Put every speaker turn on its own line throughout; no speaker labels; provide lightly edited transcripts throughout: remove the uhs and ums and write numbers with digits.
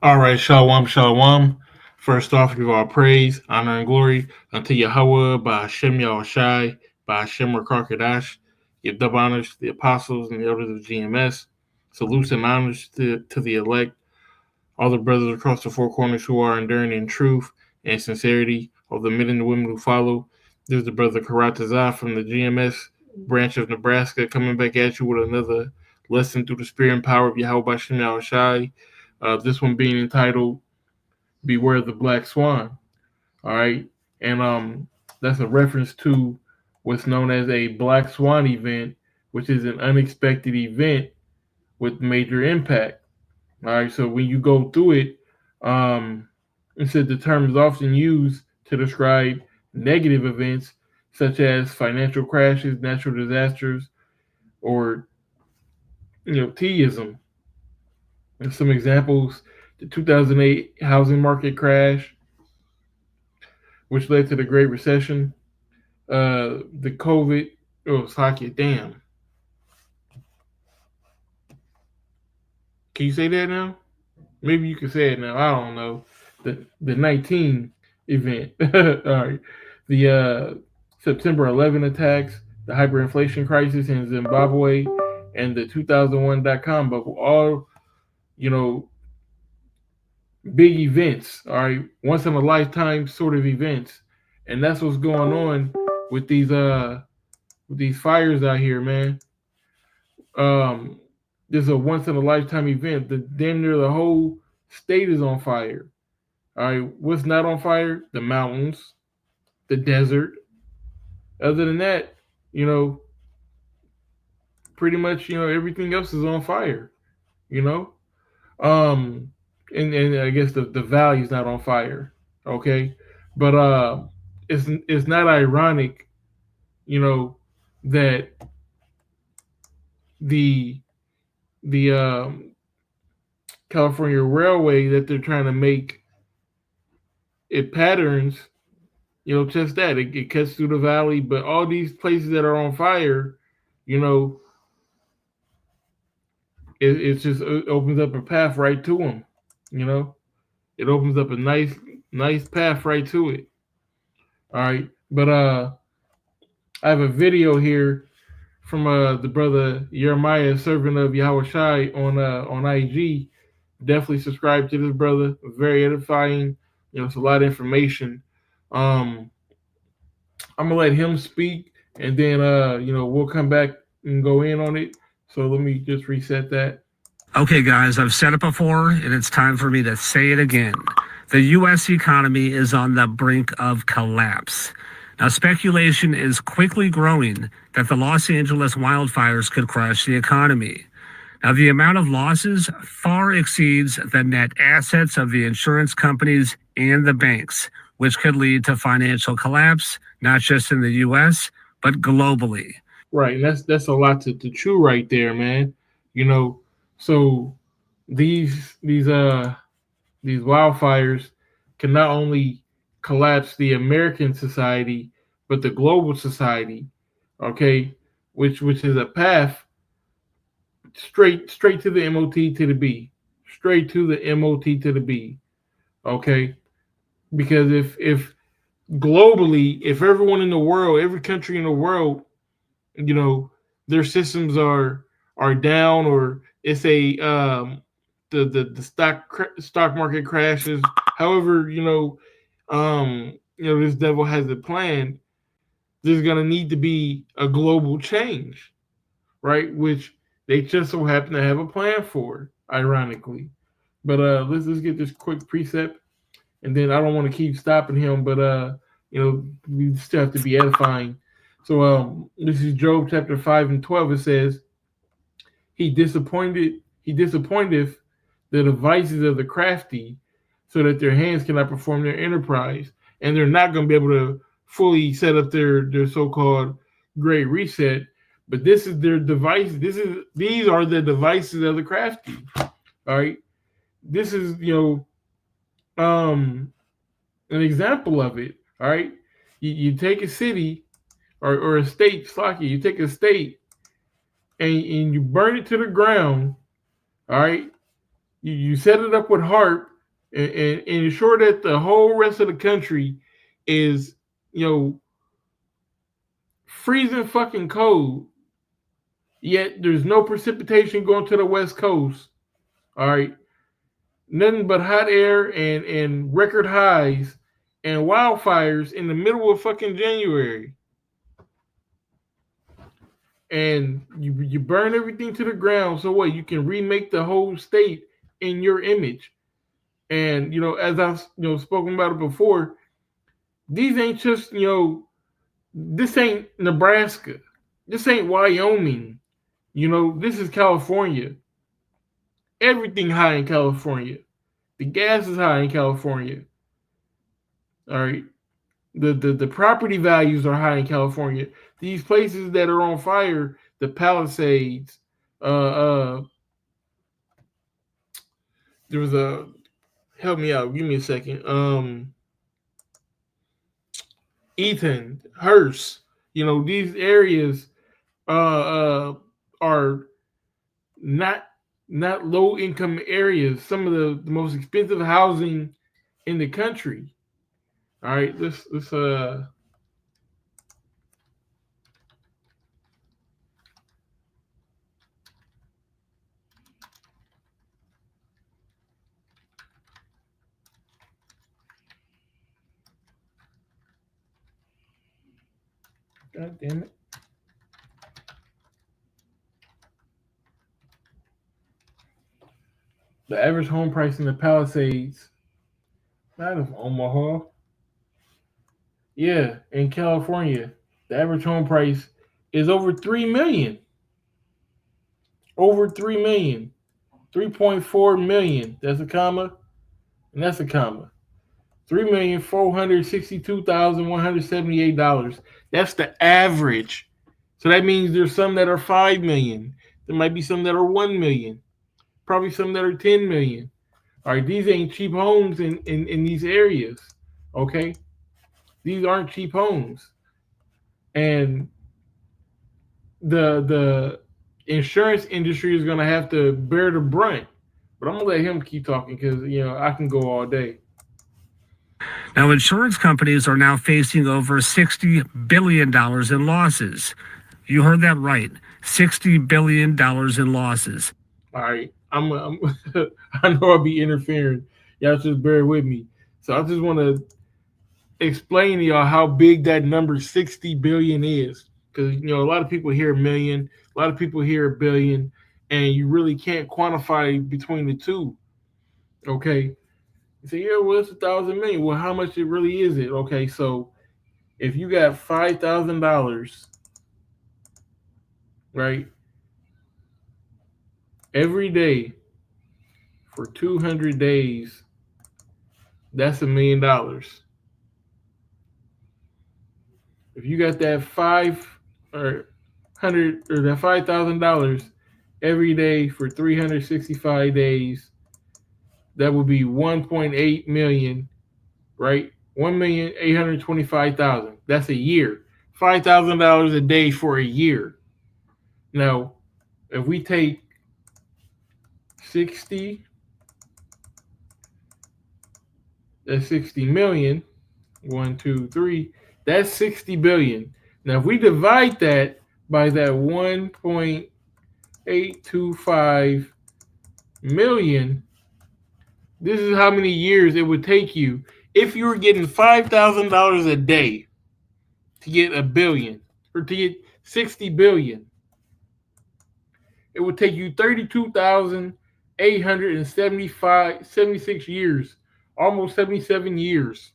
All right, shalom, shalom. First off, give all praise, honor, and glory unto Yahweh by Hashem Yahushai, by Hashem Rakakadash. Give double honors to the apostles and the elders of GMS. Salutes and honors to the elect, all the brothers across the four corners who are enduring in truth and sincerity, all the men and the women who follow. There's the brother Karatazah from the GMS branch of Nebraska coming back at you with another lesson through the spirit and power of Yahweh by Hashem Yahushai. This one being entitled "Beware the Black Swan." All right, and that's a reference to what's known as a Black Swan event, which is an unexpected event with major impact. All right, so when you go through it, it said the term is often used to describe negative events such as financial crashes, natural disasters, or theism. And some examples: the 2008 housing market crash, which led to the Great Recession. The COVID. Oh, Saki, damn. Can you say that now? Maybe you can say it now. I don't know. The 19 event. All right. The September 11 attacks, the hyperinflation crisis in Zimbabwe, and the 2001 .com bubble. All you know, big events. All right, once in a lifetime sort of events, and that's what's going on with these fires out here, man. Um, this is a once in a lifetime event. The damn near the whole state is on fire. All right, what's not on fire? The mountains, the desert. Other than that, you know, pretty much, everything else is on fire. You know, um, and I guess the valley's not on fire. Okay, but it's not ironic, you know, that the the California Railway that they're trying to make it patterns, just that it cuts through the valley, but all these places that are on fire, you know, it opens up a path right to them. You know, it opens up a nice path right to it. All right, but I have a video here from the brother Jeremiah, servant of Yahweh Shai on IG. Definitely subscribe to this brother. Very edifying. It's a lot of information. Um, I'm gonna let him speak, and then we'll come back and go in on it. So let me just reset that.
Okay, guys, I've said it before, and it's time for me to say it again. The U.S. economy is on the brink of collapse. Now, speculation is quickly growing that the Los Angeles wildfires could crush the economy. Now, the amount of losses far exceeds the net assets of the insurance companies and the banks, which could lead to financial collapse, not just in the U.S., but globally.
Right, and that's a lot to chew right there, man. You know, so these these wildfires can not only collapse the American society, but the global society. Okay, which is a path straight to the MOT to the B, straight to the MOT to the B. Okay, because if globally, if everyone in the world, every country in the world, you know, their systems are down, or it's a the stock market crashes. However, this devil has it planned. There's gonna need to be a global change, right? Which they just so happen to have a plan for, ironically. But let's get this quick precept, and then I don't want to keep stopping him, but we still have to be edifying. So this is Job chapter 5 and 12. It says, he disappointeth the devices of the crafty, so that their hands cannot perform their enterprise, and they're not going to be able to fully set up their so-called great reset. But this is their device. These are the devices of the crafty. All right. This is an example of it. All right. You take a city or a state, Slocky. You take a state and you burn it to the ground. All right. You set it up with HARP and ensure that the whole rest of the country is, you know, freezing fucking cold, yet there's no precipitation going to the west coast. All right. Nothing but hot air and record highs and wildfires in the middle of fucking January. And you burn everything to the ground so what? You can remake the whole state in your image. And as I've spoken about it before, these ain't just this ain't Nebraska. This ain't Wyoming. This is California. Everything high in California. The gas is high in California. All right. The property values are high in California. These places that are on fire, the Palisades, there was a help me out, give me a second. Eaton, Hearst, these areas are not not low income areas. Some of the most expensive housing in the country. All right, let's God damn it. The average home price in the Palisades, not of Omaha. Yeah, in California, the average home price is over 3 million. Over 3 million. 3.4 million. That's a comma, and that's a comma. $3,462,178. That's the average. So that means there's some that are 5 million. There might be some that are 1 million. Probably some that are 10 million. All right, these ain't cheap homes in these areas. Okay, these aren't cheap homes, and the insurance industry is gonna have to bear the brunt. But I'm gonna let him keep talking because I can go all day.
Now, insurance companies are now facing over $60 billion in losses. You heard that right. $60 billion in losses.
All right, I'm I know I'll be interfering. Y'all just bear with me. So I just want to explain to y'all how big that number 60 billion is, because a lot of people hear a million, a lot of people hear a billion, and you really can't quantify between the two. Okay, you say, yeah, well, it's 1,000 million. Well, how much it really is it? Okay, so if you got $5,000, right, every day for 200 days, that's $1 million. If you got that five or hundred or that $5,000 every day for 365 days, that would be 1.8 million, right? 1,825,000. That's a year. $5,000 a day for a year. Now, if we take 60, that's 60 million. One, two, three. That's 60 billion. Now, if we divide that by that 1.825 million, this is how many years it would take you if you were getting $5,000 a day to get a billion or to get 60 billion. It would take you 76 years, almost 77 years.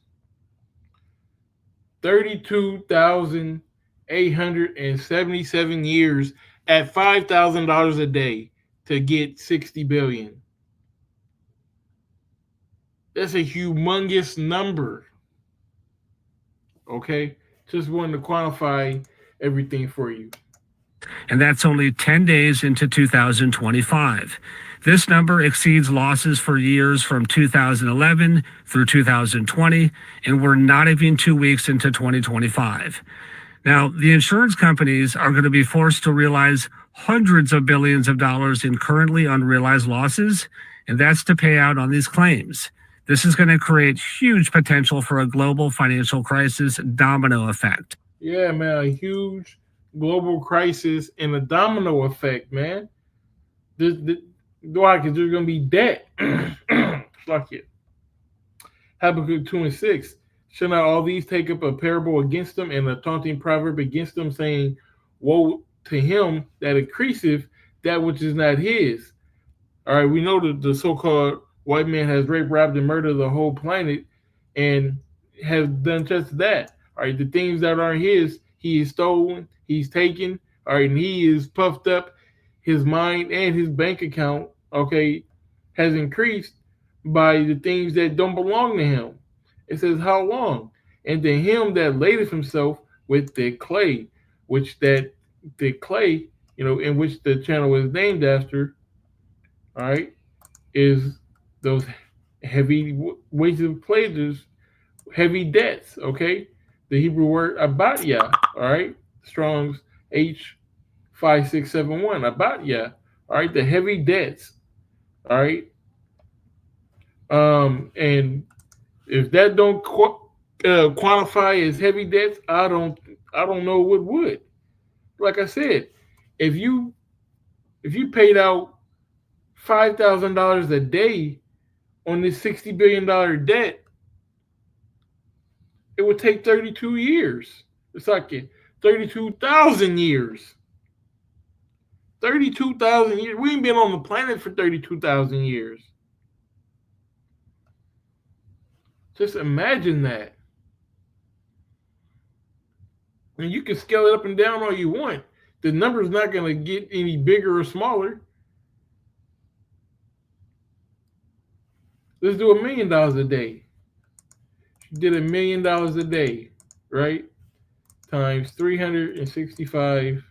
32,877 years at $5,000 a day to get 60 billion. That's a humongous number. Okay? Just wanted to quantify everything for you.
And that's only 10 days into 2025. This number exceeds losses for years from 2011 through 2020, and we're not even 2 weeks into 2025. Now, the insurance companies are going to be forced to realize hundreds of billions of dollars in currently unrealized losses, and that's to pay out on these claims. This is going to create huge potential for a global financial crisis domino effect.
Yeah, man, a huge global crisis and a domino effect, man. This why? Because there's gonna be debt. Fuck it. Habakkuk 2 and 6. Shall not all these take up a parable against them and a taunting proverb against them, saying, "Woe to him that increaseth that which is not his." All right, we know that the so-called white man has raped, robbed, and murdered the whole planet, and has done just that. All right, the things that aren't his, he is stolen, he's taken. All right, and he is puffed up. His mind and his bank account, okay, has increased by the things that don't belong to him. It says, "How long?" And to him that ladeth himself with the clay, which that the clay, in which the channel is named after. All right, is those heavy weights of pledges, heavy debts. Okay, the Hebrew word abatya. All right, Strong's H5671 abatya. All right, the heavy debts. All right, and if that don't quantify as heavy debts, I don't know what would. Like I said, if you if you paid out $5,000 a day on this $60 billion debt, it would take 32 years. It's like 32,000 years. 32,000 years. We ain't been on the planet for 32,000 years. Just imagine that. And you can scale it up and down all you want. The number's not going to get any bigger or smaller. Let's do $1 million a day. You did $1 million a day, right? Times 365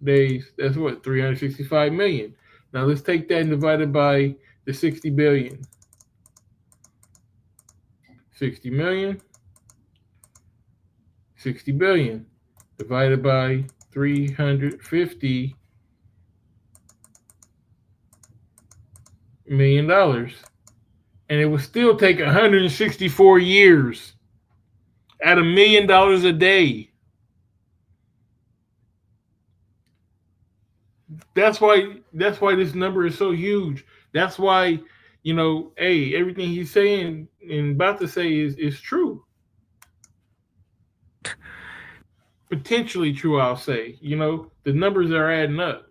days. That's what? 365 million. Now let's take that and divide it by the 60 billion. 60 million, 60 billion divided by 350 million dollars. And it would still take 164 years at $1 million a day. That's why this number is so huge. That's why, hey, everything he's saying and about to say is true. Potentially true, I'll say. The numbers are adding up.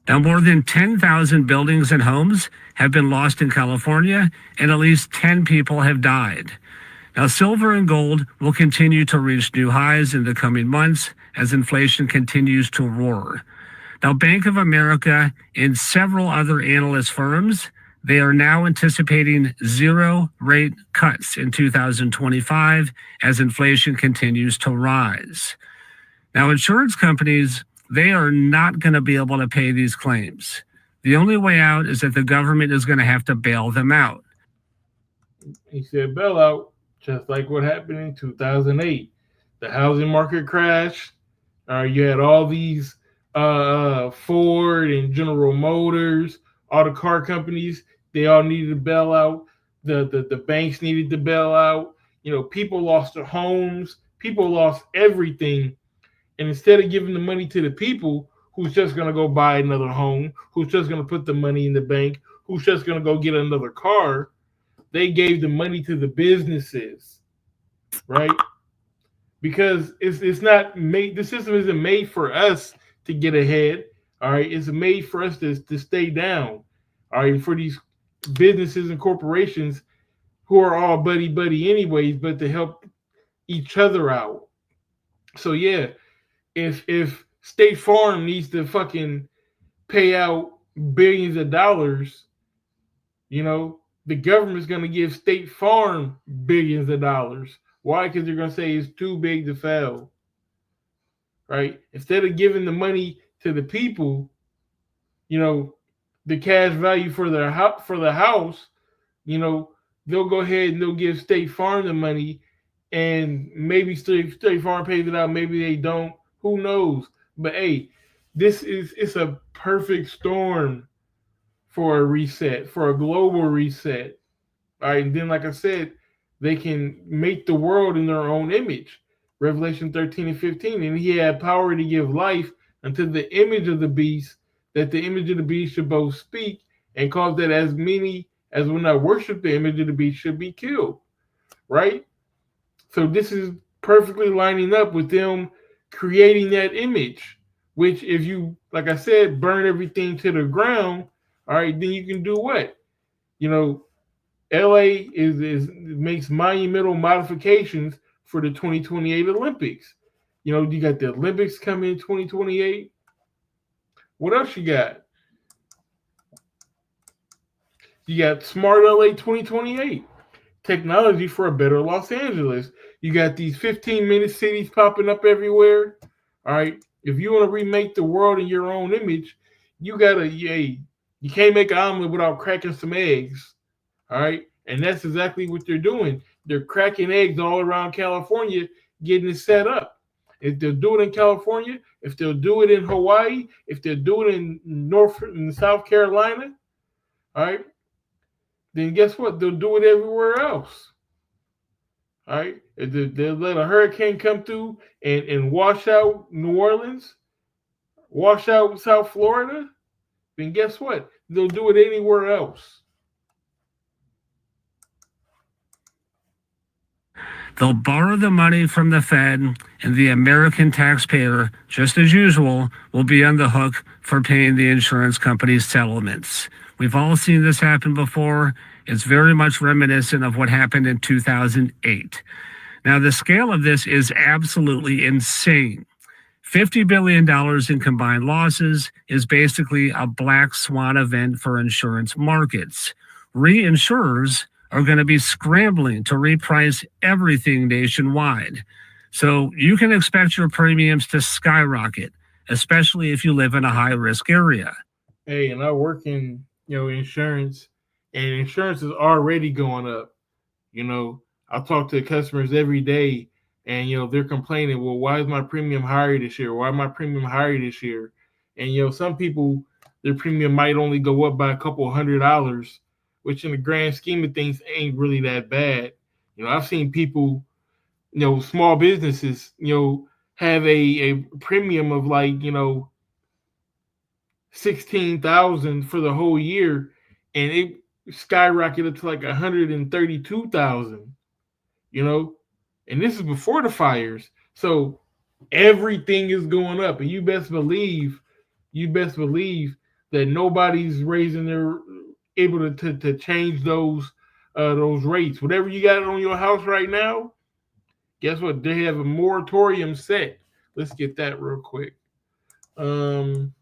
Now, more than 10,000 buildings and homes have been lost in California, and at least 10 people have died. Now, silver and gold will continue to reach new highs in the coming months as inflation continues to roar. Now, Bank of America and several other analyst firms, they are now anticipating zero rate cuts in 2025 as inflation continues to rise. Now, insurance companies, they are not going to be able to pay these claims. The only way out is that the government is going to have to bail them out.
He said bailout, just like what happened in 2008. The housing market crashed. You had all these Ford and General Motors, all the car companies, they all needed to bail out. The banks needed to bail out. People lost their homes. People lost everything. And instead of giving the money to the people who's just going to go buy another home, who's just going to put the money in the bank, who's just going to go get another car, they gave the money to the businesses, right? Because it's not made. The system isn't made for us to get ahead. All right, it's made for us to stay down. All right, for these businesses and corporations who are all buddy buddy anyways, but to help each other out. So yeah, if State Farm needs to fucking pay out billions of dollars, the government's going to give State Farm billions of dollars. Why? Because they're going to say it's too big to fail. Right? Instead of giving the money to the people, the cash value for the house, they'll go ahead and they'll give State Farm the money, and maybe State Farm pays it out, maybe they don't. Who knows? But hey, It's a perfect storm for a reset, for a global reset. All right, and then like I said, they can make the world in their own image. Revelation 13 and 15. And he had power to give life unto the image of the beast, that the image of the beast should both speak and cause that as many as will not worship the image of the beast should be killed. Right? So this is perfectly lining up with them creating that image. Which if you, like I said, burn everything to the ground, all right, then you can do what? You know, LA is makes monumental modifications for the 2028 Olympics. You know, you got the Olympics coming in 2028. What else you got? You got Smart LA 2028. Technology for a better Los Angeles. You got these 15-minute cities popping up everywhere. All right. If you want to remake the world in your own image, you gotta, you can't make an omelet without cracking some eggs. All right. And that's exactly what they're doing. They're cracking eggs all around California, getting it set up. If they'll do it in California, if they'll do it in Hawaii, if they'll do it in North and South Carolina, all right, then guess what? They'll do it everywhere else. All right. If they'll let a hurricane come through and wash out New Orleans, wash out South Florida, then guess what? They'll do it anywhere else.
They'll borrow the money from the Fed, and the American taxpayer, just as usual, will be on the hook for paying the insurance company's settlements. We've all seen this happen before. It's very much reminiscent of what happened in 2008. Now, the scale of this is absolutely insane. $50 billion in combined losses is basically a black swan event for insurance markets. Reinsurers are going to be scrambling to reprice everything nationwide. So you can expect your premiums to skyrocket, especially if you live in a high-risk area.
Hey, and I work in, insurance, and insurance is already going up. I talk to customers every day, and they're complaining, well, why is my premium higher this year? Why is my premium higher this year? And some people, their premium might only go up by a couple $100, which in the grand scheme of things ain't really that bad. I've seen people, small businesses, have a premium of like, 16,000 for the whole year, and it skyrocketed to like 132,000. And this is before the fires. So everything is going up, and you best believe that nobody's raising their able to change those rates. Whatever you got on your house right now, guess what? They have a moratorium set. Let's get that real quick. Um,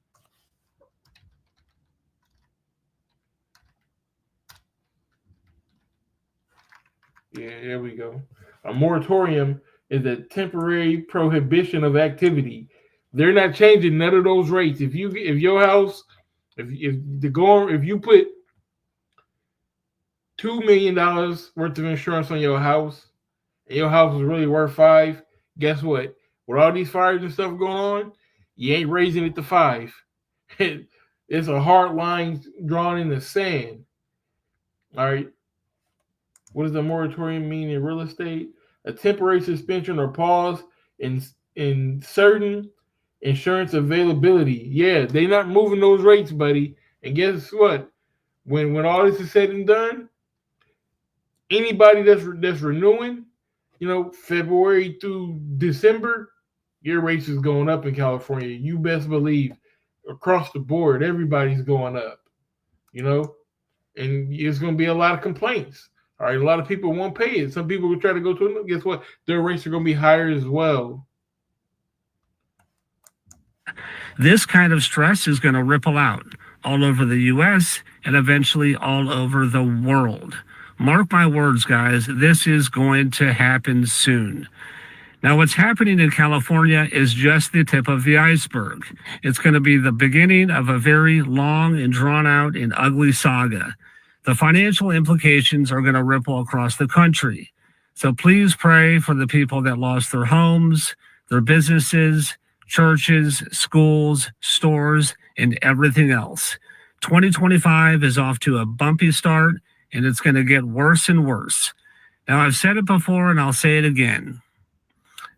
yeah, there we go. A moratorium is a temporary prohibition of activity. They're not changing none of those rates. If your house if you put $2 million worth of insurance on your house, and your house is really worth 5, guess what? With all these fires and stuff going on, you ain't raising it to 5. It's a hard line drawn in the sand. All right. What does a moratorium mean in real estate? A temporary suspension or pause in certain insurance availability. Yeah, they not moving those rates, buddy. And guess what? When all this is said and done, anybody that's renewing, February through December, your rates is going up in California. You best believe across the board, everybody's going up. And it's going to be a lot of complaints. All right, a lot of people won't pay it. Some people will try to go to it. Guess what? Their rates are going to be higher as well.
This kind of stress is going to ripple out all over the U.S. and eventually all over the world. Mark my words, guys, this is going to happen soon. Now, what's happening in California is just the tip of the iceberg. It's going to be the beginning of a very long and drawn out and ugly saga. The financial implications are going to ripple across the country. So please pray for the people that lost their homes, their businesses, churches, schools, stores, and everything else. 2025 is off to a bumpy start, and it's going to get worse and worse. Now, I've said it before and I'll say it again.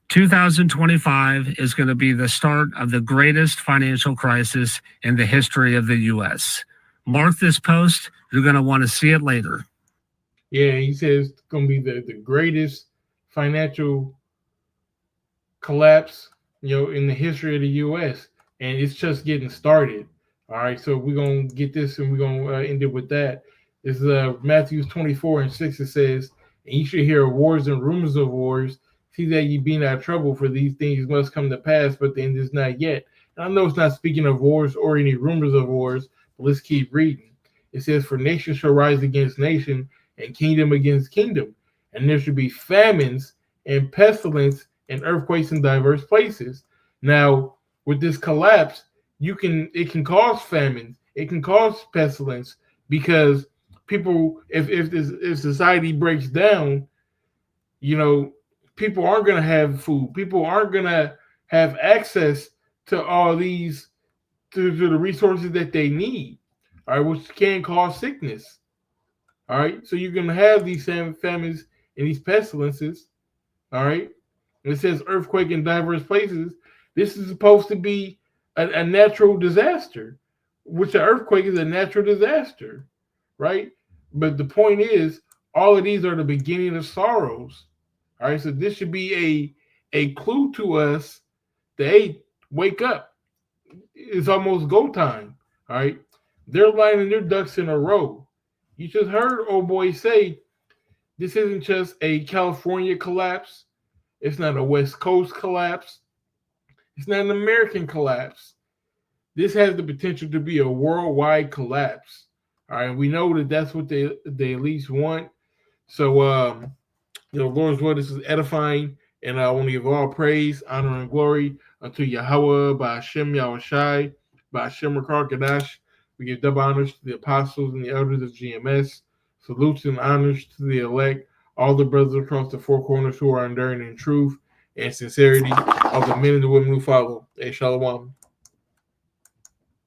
2025 is going to be the start of the greatest financial crisis in the history of the U.S. Mark this post. You're going to want to see it later.
Yeah, he says it's going to be the greatest financial collapse, in the history of the U.S. And it's just getting started. All right, so we're gonna get this, and we're gonna end it with that. This is Matthew 24:6. It says, "And you should hear of wars and rumors of wars. See that ye be not troubled, for these things must come to pass, but the end is not yet." And I know it's not speaking of wars or any rumors of wars, but let's keep reading. It says, "For nation shall rise against nation, and kingdom against kingdom, and there should be famines and pestilence and earthquakes in diverse places." Now, with this collapse, it can cause famine, it can cause pestilence, because people, if society breaks down, you know, people aren't going to have food. People aren't going to have access to all these to the resources that they need. All right, which can cause sickness. All right, so you're going to have these famines and these pestilences. All right, and it says earthquake in diverse places. This is supposed to be a natural disaster, which an earthquake is a natural disaster, right? But the point is, all of these are the beginning of sorrows. All right, so this should be a clue to us that, hey, wake up. It's almost go time. All right, they're lining their ducks in a row. You just heard old boy say this isn't just a California collapse. It's not a West Coast collapse. It's not an American collapse. This has the potential to be a worldwide collapse. All right, we know that that's what they at least want. So, Lord's word, this is edifying, and I want to give all praise, honor, and glory unto Yahweh, by Hashem Yahushai, by Hashem Rakar Kadash. We give double honors to the apostles and the elders of GMS. Salutes and honors to the elect, all the brothers across the four corners who are enduring in truth and sincerity, all the men and the women who follow. Hey, Shalom.